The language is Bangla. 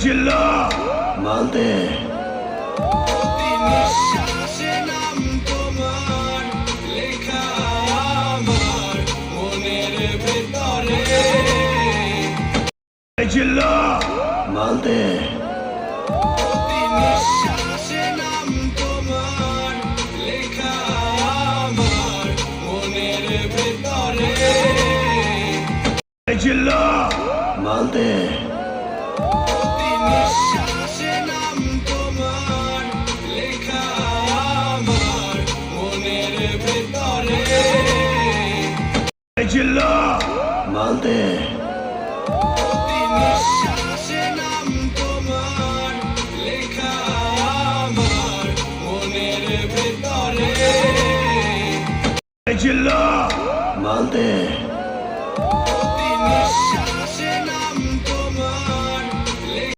জিল্লা মালতে নিঃশ্বাসে নাম তোমার লেখা আমার মনের ভেতরে জিল্লা মালতে নিঃশ্বাসে নাম তোমার লেখা আমার মনের ভেতরে জিল্লা মালতে নিঃশ্বাসে নাম তোমার লেখা আমার মনের ভেতরে জিল্লা মালতে নিঃশ্বাসে নাম তোমার লেখা আমার মনের ভেতরে জিল্লা মালতে নিঃশ্বাস